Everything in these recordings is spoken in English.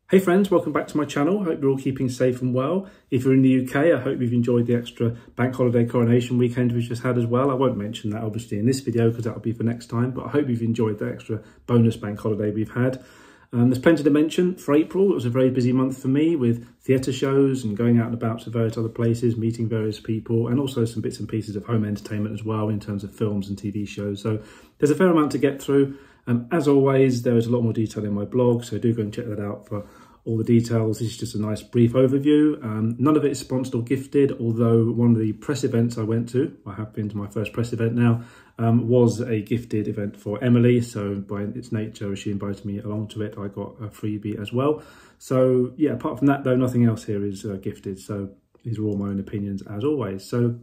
Hey friends, welcome back to my channel. Hope you're all keeping safe and well. If you're in the UK, I hope you've enjoyed the extra bank holiday coronation weekend we just had as well. I won't mention that obviously in this video because that'll be for next time, but I hope you've enjoyed the extra bonus bank holiday we've had. There's plenty to mention. For April, it was a very busy month for me with theatre shows and going out and about to various other places, meeting various people, and also some bits and pieces of home entertainment as well in terms of films and TV shows. So there's a fair amount to get through. As always, there is a lot more detail in my blog, so do go and check that out for all the details. This is just a nice brief overview. None of it is sponsored or gifted, although one of the press events I went to, I have been to my first press event now, was a gifted event for Emily. So by its nature, as she invited me along to it, I got a freebie as well. So yeah, apart from that though, nothing else here is gifted. So these are all my own opinions as always. So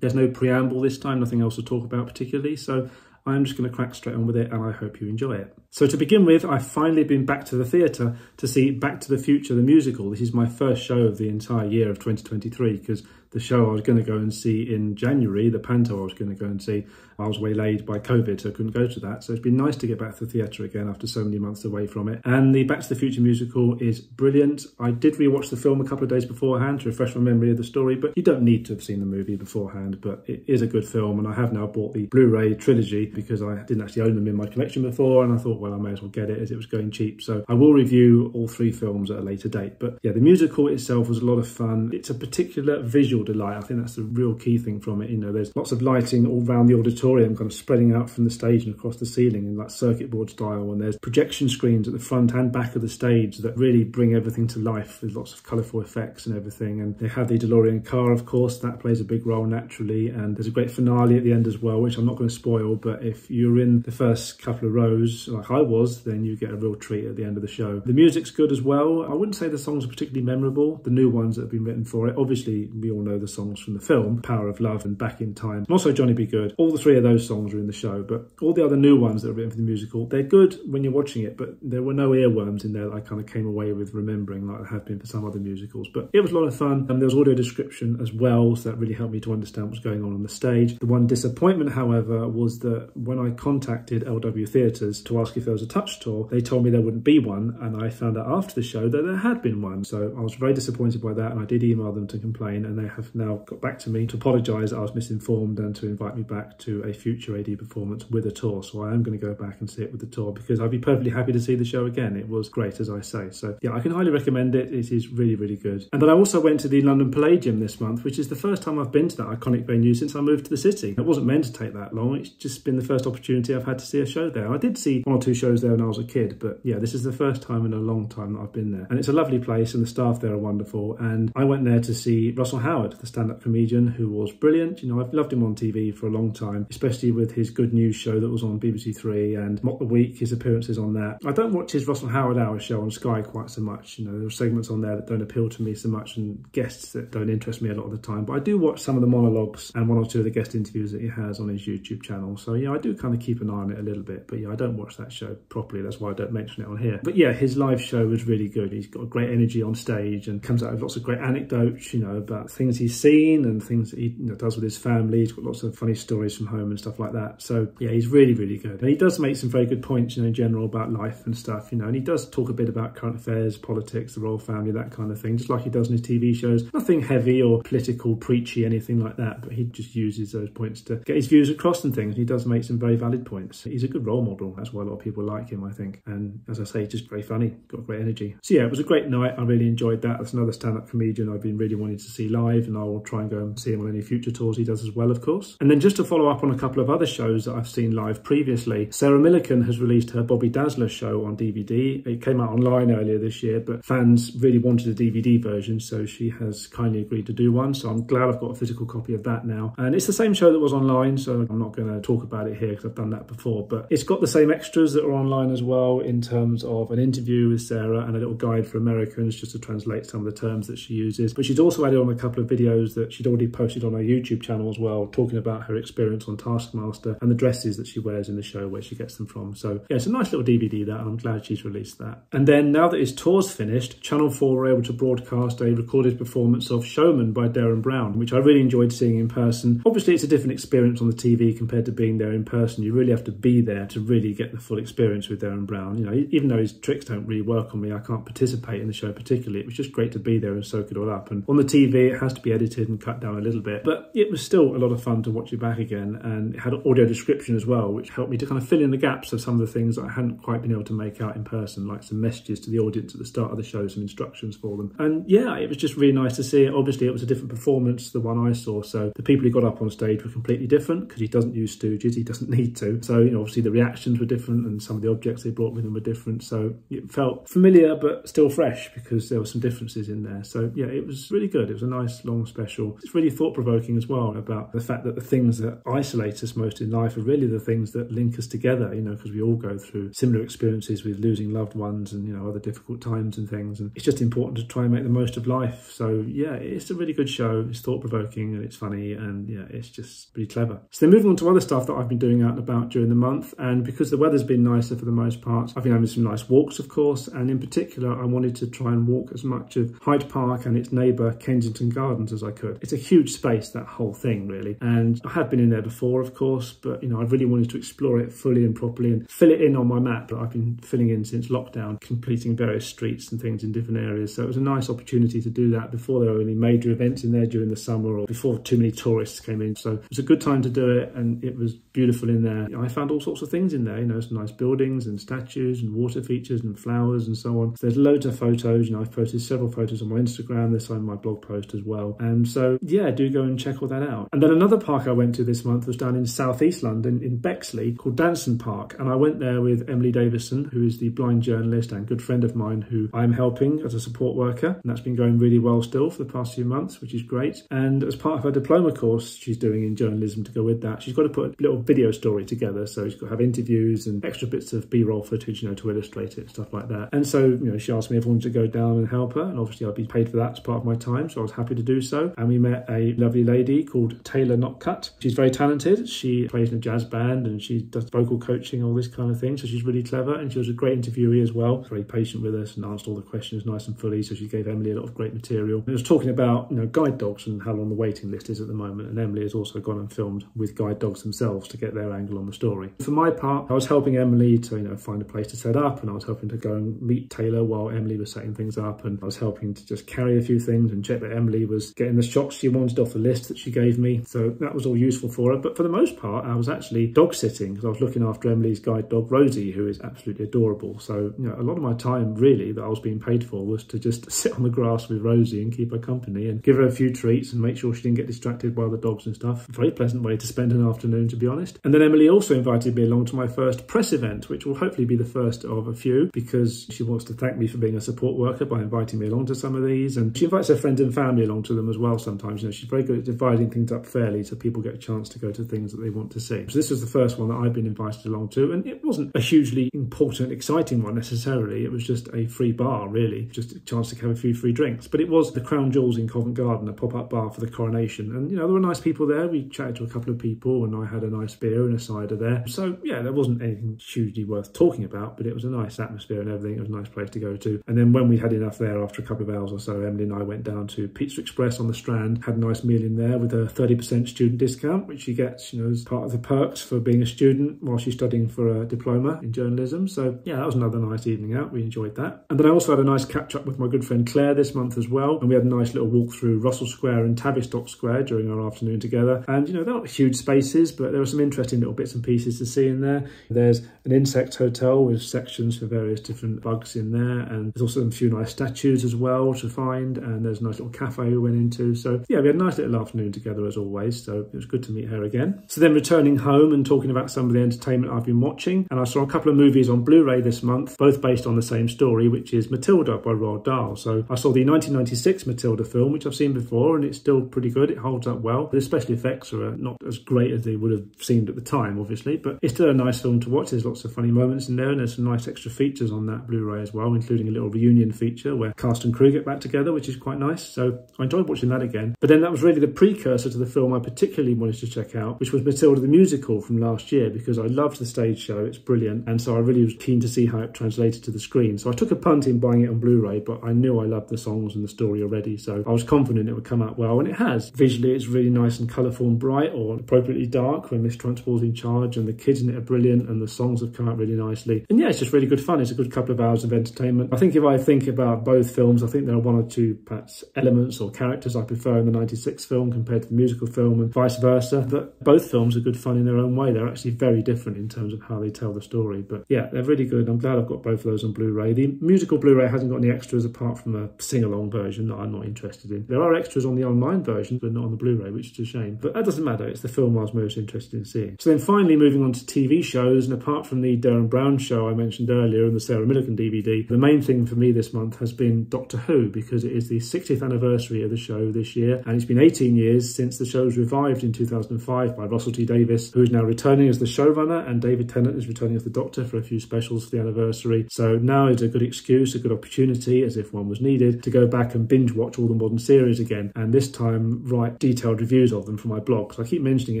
there's no preamble this time, nothing else to talk about particularly. So I'm just going to crack straight on with it and I hope you enjoy it. So to begin with, I've finally been back to the theatre to see Back to the Future, the musical. This is my first show of the entire year of 2023 because the show I was going to go and see in January, the panto I was going to go and see, I was waylaid by COVID, so I couldn't go to that. So it's been nice to get back to the theatre again after so many months away from it. And the Back to the Future musical is brilliant. I did rewatch the film a couple of days beforehand to refresh my memory of the story, but you don't need to have seen the movie beforehand, but it is a good film. And I have now bought the Blu-ray trilogy because I didn't actually own them in my collection before. And I thought, well, I may as well get it as it was going cheap. So I will review all three films at a later date. But yeah, the musical itself was a lot of fun. It's a particular visual delight. I think that's the real key thing from it. You know, there's lots of lighting all around the auditorium, kind of spreading out from the stage and across the ceiling in like circuit board style. And there's projection screens at the front and back of the stage that really bring everything to life with lots of colourful effects and everything. And they have the DeLorean car, of course, that plays a big role naturally. And there's a great finale at the end as well, which I'm not going to spoil, but if you're in the first couple of rows, like I was, then you get a real treat at the end of the show. The music's good as well. I wouldn't say the songs are particularly memorable, the new ones that have been written for it. Obviously, we all know the songs from the film, Power of Love and Back in Time, and also Johnny B. Good. All the three of those songs are in the show, but all the other new ones that are written for the musical, they're good when you're watching it, but there were no earworms in there that I kind of came away with remembering like there have been for some other musicals. But it was a lot of fun, and there was audio description as well, so that really helped me to understand what's going on the stage. The one disappointment, however, was that when I contacted LW Theatres to ask if there was a touch tour, they told me there wouldn't be one, and I found out after the show that there had been one. So I was very disappointed by that, and I did email them to complain, and they have now got back to me to apologise I was misinformed and to invite me back to a future AD performance with a tour. So I am going to go back and see it with the tour because I'd be perfectly happy to see the show again. It was great, as I say. So yeah, I can highly recommend it. It is really, really good. And then I also went to the London Palladium this month, which is the first time I've been to that iconic venue since I moved to the city. It wasn't meant to take that long. It's just been the first opportunity I've had to see a show there. I did see one or two shows there when I was a kid, but yeah, this is the first time in a long time that I've been there. And it's a lovely place and the staff there are wonderful. And I went there to see Russell Howard, the stand-up comedian, who was brilliant. You know, I've loved him on TV for a long time, especially with his Good News show that was on BBC Three and Mock the Week, his appearances on that. I don't watch his Russell Howard Hour show on Sky quite so much. You know, there are segments on there that don't appeal to me so much and guests that don't interest me a lot of the time. But I do watch some of the monologues and one or two of the guest interviews that he has on his YouTube channel. So yeah, I do kind of keep an eye on it a little bit. But yeah, I don't watch that show properly. That's why I don't mention it on here. But yeah, his live show was really good. He's got a great energy on stage and comes out with lots of great anecdotes, you know, about things he's seen and things that he does with his family. He's got lots of funny stories from home and stuff like that. So yeah, he's really, really good. And he does make some very good points, you know, in general about life and stuff, you know, and he does talk a bit about current affairs, politics, the royal family, that kind of thing, just like he does in his TV shows. Nothing heavy or political, preachy, anything like that, but he just uses those points to get his views across and things. He does make some very valid points. He's a good role model. That's why a lot of people like him, I think. And as I say, just very funny, got great energy. So yeah, it was a great night. I really enjoyed that. That's another stand-up comedian I've been really wanting to see live, and I will try and go and see him on any future tours he does as well, of course. And then just to follow up on a couple of other shows that I've seen live previously, Sarah Millican has released her Bobby Dazzler show on DVD. It came out online earlier this year, but fans really wanted a DVD version, so she has kindly agreed to do one. So I'm glad I've got a physical copy of that now. And it's the same show that was online, so I'm not going to talk about it here because I've done that before, but it's got the same extras that are online as well in terms of an interview with Sarah and a little guide for Americans just to translate some of the terms that she uses. But she's also added on a couple of videos that she'd already posted on her YouTube channel as well, talking about her experience on Taskmaster and the dresses that she wears in the show, where she gets them from. So yeah, it's a nice little DVD that, and I'm glad she's released that. And then now that his tour's finished, Channel 4 were able to broadcast a recorded performance of Showman by Derren Brown, which I really enjoyed seeing in person. Obviously, it's a different experience on the TV compared to being there in person. You really have to be there to really get the full experience with Derren Brown. You know, even though his tricks don't really work on me, I can't participate in the show particularly. It was just great to be there and soak it all up. And on the TV, it has to be edited and cut down a little bit, but it was still a lot of fun to watch it back again. And it had audio description as well, which helped me to kind of fill in the gaps of some of the things that I hadn't quite been able to make out in person, like some messages to the audience at the start of the show, some instructions for them. And yeah, it was just really nice to see it. Obviously, it was a different performance to the one I saw, so the people who got up on stage were completely different, because he doesn't use stooges, he doesn't need to. So, you know, obviously the reactions were different and some of the objects they brought with them were different. So it felt familiar, but still fresh, because there were some differences in there. So yeah, it was really good. It was a nice long special. It's really thought-provoking as well, about the fact that the things that isolate us most in life are really the things that link us together, you know, because we all go through similar experiences with losing loved ones and, you know, other difficult times and things. And it's just important to try and make the most of life. So yeah, it's a really good show. It's thought-provoking and it's funny, and yeah, it's just really clever. So then moving on to other stuff that I've been doing out and about during the month, and because the weather's been nicer for the most part, I've been having some nice walks, of course, and in particular, I wanted to try and walk as much of Hyde Park and its neighbour Kensington Gardens as I could. It's a huge space, that whole thing, really, and I have been in there before, of course, but you know, I really wanted to explore it fully and properly and fill it in on my map that I've been filling in since lockdown, completing various streets and things in different areas. So it was a nice opportunity to do that before there were any major events in there during the summer, or before too many tourists came in. So it was a good time to do it, and it was beautiful in there. I found all sorts of things in there, you know, some nice buildings and statues and water features and flowers and so on. So there's loads of photos. You know, I've posted several photos on my Instagram. There's some on my blog post as well. And so yeah, do go and check all that out. And then another park I went to this month was down in southeast London in Bexley, called Danson Park, and I went there with Emily Davison, who is the blind journalist and good friend of mine who I'm helping as a support worker, and that's been going really well still for the past few months, which is great. And as part of her diploma course she's doing in journalism to go with that, she's got to put a little video story together, so she's got to have interviews and extra bits of B-roll footage, you know, to illustrate it, stuff like that. And so, you know, she asked me if I wanted to go down and help her, and obviously I'd be paid for that as part of my time, so I was happy to do so. And we met a lovely lady called Taylor Notcutt. She's very talented. She plays in a jazz band and she does vocal coaching, all this kind of thing, so she's really clever, and she was a great interviewee as well, very patient with us and answered all the questions nice and fully, so she gave Emily a lot of great material. And it was talking about, you know, guide dogs and how long the waiting list is at the moment, and Emily has also gone and filmed with guide dogs themselves to get their angle on the story. For my part, I was helping Emily to, you know, find a place to set up, and I was helping to go and meet Taylor while Emily was setting things up, and I was helping to just carry a few things and check that Emily was getting the shots she wanted off the list that she gave me. So that was all useful for her. But for the most part, I was actually dog sitting, because I was looking after Emily's guide dog Rosie, who is absolutely adorable. So, you know, a lot of my time really that I was being paid for was to just sit on the grass with Rosie and keep her company and give her a few treats and make sure she didn't get distracted by the dogs and stuff. A very pleasant way to spend an afternoon, to be honest. And then Emily also invited me along to my first press event, which will hopefully be the first of a few, because she wants to thank me for being a support worker by inviting me along to some of these. And she invites her friends and family along to them as well sometimes. You know, she's very good at dividing things up fairly so people get a chance to go to things that they want to see. So this was the first one that I've been invited along to, and it wasn't a hugely important, exciting one necessarily. It was just a free bar, really, just a chance to have a few free drinks. But it was the Crown Jewels in Covent Garden, a pop-up bar for the coronation. And, you know, there were nice people there. We chatted to a couple of people and I had a nice beer and a cider there. So, yeah, there wasn't anything hugely worth talking about, but it was a nice atmosphere and everything. It was a nice place to go to. And then when we had enough there, after a couple of hours or so, Emily and I went down to Pizza Express on the Strand, had a nice meal in there with a 30% student discount, which she gets, you know, as part of the perks for being a student while she's studying for a diploma in journalism. So, yeah, that was another nice evening out. We enjoyed that. And then I also had a nice catch-up with my good friend Claire this month as well. And we had a nice little walk through Russell Square and Tavistock Square during our afternoon together. And, you know, they're not huge spaces, but there were some interesting little bits and pieces to see in there. There's an insect hotel with sections for various different bugs in there. And there's also a few nice statues as well to find. And there's a nice little cafe we went into. So, yeah, we had a nice little afternoon together as always. So it was good to meet her again. So then returning home and talking about some of the entertainment I've been watching. And I saw a couple of movies on Blu-ray this month, both based on the same story, which is Matilda by Roald Dahl. So I saw the 1996 Matilda film, which I've seen before, and it's still pretty good. It holds up well. The special effects are not as great as they would have seemed at the time, obviously, but it's still a nice film to watch. There's lots of funny moments in there, and there's some nice extra features on that Blu-ray as well, including a little reunion feature where cast and crew get back together, which is quite nice. So I enjoyed enjoyed watching that again. But then that was really the precursor to the film I particularly wanted to check out, which was Matilda the Musical from last year, because I loved the stage show. It's brilliant. And so I really was keen to see how it translated to the screen. So I took a punt in buying it on Blu-ray, but I knew I loved the songs and the story already. So I was confident it would come out well, and it has. Visually, it's really nice and colourful and bright, or appropriately dark when Miss Trunchbull's in charge, and the kids in it are brilliant, and the songs have come out really nicely. And yeah, it's just really good fun. It's a good couple of hours of entertainment. I think if I think about both films, I think there are one or two perhaps elements or characters I prefer in the 96 film compared to the musical film, and vice versa. But both films are good fun in their own way. They're actually very different in terms of how they tell the story. But yeah, they're really good. I'm glad I've got both of those on Blu-ray. The musical Blu-ray hasn't got any extras apart from a sing-along version that I'm not interested in. There are extras on the online version, but not on the Blu-ray, which is a shame. But that doesn't matter. It's the film I was most interested in seeing. So then finally moving on to TV shows, and apart from the Derren Brown show I mentioned earlier and the Sarah Millican DVD, the main thing for me this month has been Doctor Who, because it is the 60th anniversary of the show this year, and it's been 18 years since the show was revived in 2005 by Russell T Davies, who is now returning as the showrunner, and David Tennant is returning as the Doctor for a few specials for the anniversary. So now is a good excuse, a good opportunity, as if one was needed, to go back and binge watch all the modern series again, and this time write detailed reviews of them for my blog. So I keep mentioning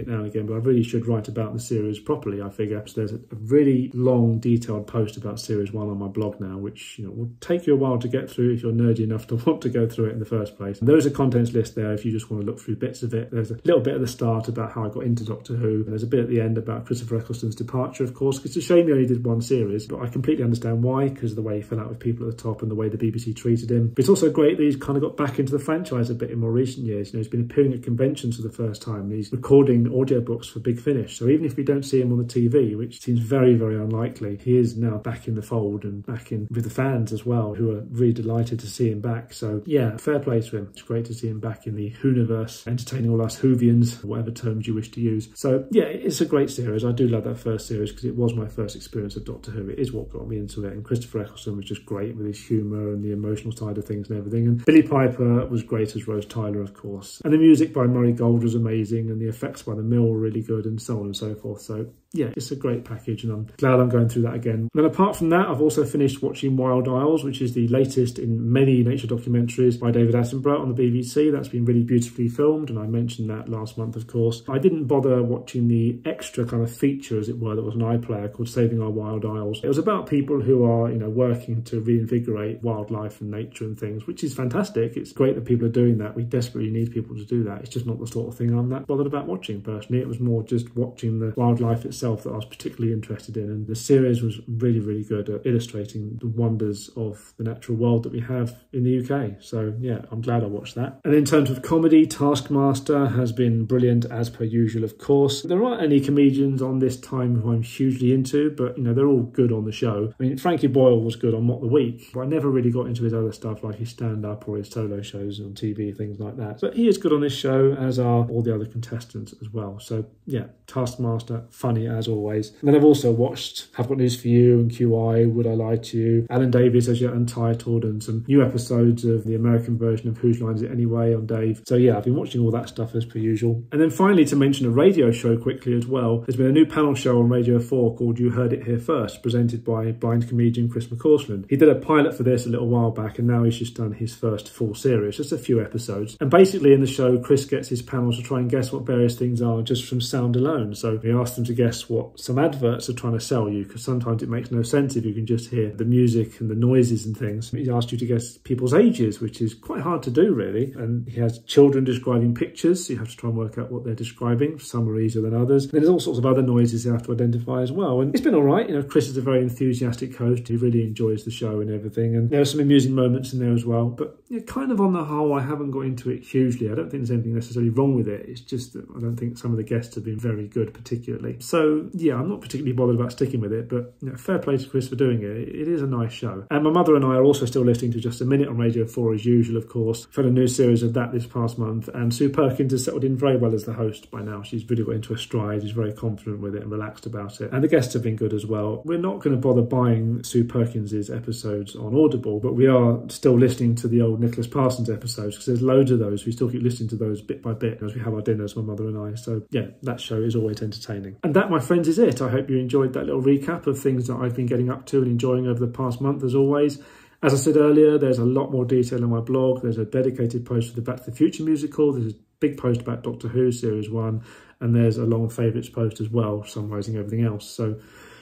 it now and again, but I really should write about the series properly, I figure. So there's a really long detailed post about series 1 on my blog now, which will take you a while to get through if you're nerdy enough to want to go through it in the first place. And there is a contents list there if you just want to look through bits of it. There's a little bit at the start about how I got into Doctor Who, and there's a bit at the end about Christopher Eccleston's departure, of course. It's a shame he only did one series, but I completely understand why, because of the way he fell out with people at the top and the way the BBC treated him. But it's also great that he's kind of got back into the franchise a bit in more recent years. He's been appearing at conventions for the first time. He's recording audiobooks for Big Finish. So even if we don't see him on the TV, which seems very, very unlikely, he is now back in the fold and back in with the fans as well, who are really delighted to see him back. So yeah, fair play to him. It's great to see him back in the Whoniverse, entertaining all us Whovians, whatever terms you wish to use. So yeah, it's a great series. I do love that first series because it was my first experience of Doctor Who. It is what got me into it, and Christopher Eccleston was just great with his humour and the emotional side of things and everything. And Billie Piper was great as Rose Tyler, of course. And the music by Murray Gold was amazing, and the effects by the Mill were really good, and so on and so forth. So yeah, it's a great package, and I'm glad I'm going through that again. And then apart from that, I've also finished watching Wild Isles, which is the latest in many nature documentaries by David Attenborough on the BBC. That's been really beautifully filmed, and I mentioned that last month, of course. I didn't bother watching the extra kind of feature, as it were, that was an iPlayer called Saving Our Wild Isles. It was about people who are, working to reinvigorate wildlife and nature and things, which is fantastic. It's great that people are doing that. We desperately need people to do that. It's just not the sort of thing I'm that bothered about watching, personally. It was more just watching the wildlife itself that I was particularly interested in, and the series was really, really good at illustrating the wonders of the natural world that we have in the UK. So yeah, I'm glad I watched that. And in terms of comedy, Taskmaster has been brilliant as per usual, of course. There aren't any comedians on this time who I'm hugely into, but they're all good on the show. I mean, Frankie Boyle was good on Mock the Week, but I never really got into his other stuff like his stand-up or his solo shows on TV, things like that. But he is good on this show, as are all the other contestants as well. So yeah, Taskmaster, funny as always. And then I've also watched Have Got News For You and QI, Would I Lie To You, Alan Davies As Yet Untitled, and some new episodes of the American version of Whose Line Is It Anyway on Dave. So yeah, I've been watching all that stuff as per usual. And then finally, to mention a radio show quickly as well, there's been a new panel show on Radio 4 called You Heard It Here First, presented by blind comedian Chris McCausland. He did a pilot for this a little while back, and now he's just done his first full series, just a few episodes. And basically in the show, Chris gets his panel to try and guess what various things are just from sound alone. So he asks them to guess what some adverts are trying to sell you, because sometimes it makes no sense if you can just hear the music and the noises and things. He asked you to guess people's ages, which is quite hard to do, really. And he has children describing pictures, so you have to try and work out what they're describing. Some are easier than others. And there's all sorts of other noises you have to identify as well. And it's been all right. Chris is a very enthusiastic host. He really enjoys the show and everything. And there are some amusing moments in there as well. But kind of on the whole, I haven't got into it hugely. I don't think there's anything necessarily wrong with it. It's just that I don't think some of the guests have been very good particularly. So yeah, I'm not particularly bothered about sticking with it, but fair play to Chris for doing it. It is a nice show. And my mother and I are also still listening to Just a Minute on Radio 4 as usual, of course. I've had a new series of that this past month, and Sue Perkins has settled in very well as the host by now. She's really got into her stride. She's very confident with it and relaxed about it. And the guests have been good as well. We're not going to bother buying Sue Perkins's episodes on Audible, but we are still listening to the old Nicholas Parsons episodes, because there's loads of those. We still keep listening to those bit by bit as we have our dinners, my mother and I. So yeah, that show is always entertaining. And that, my friends, is it. I hope you enjoyed that little recap of things that I've been getting up to and enjoying over the past month, as always. As I said earlier, there's a lot more detail on my blog. There's a dedicated post for the Back to the Future musical. There's a big post about Doctor Who Series 1. And there's a long favourites post as well, summarising everything else. So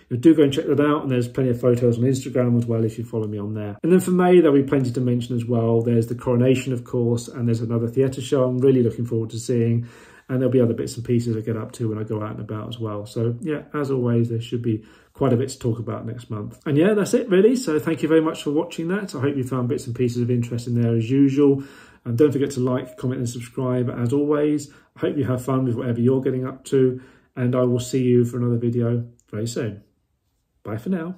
do go and check that out. And there's plenty of photos on Instagram as well if you follow me on there. And then for May, there'll be plenty to mention as well. There's the Coronation, of course, and there's another theatre show I'm really looking forward to seeing. And there'll be other bits and pieces I get up to when I go out and about as well. So yeah, as always, there should be quite a bit to talk about next month. And yeah, that's it really. So thank you very much for watching that. I hope you found bits and pieces of interest in there as usual. And don't forget to like, comment and subscribe as always. I hope you have fun with whatever you're getting up to. And I will see you for another video very soon. Bye for now.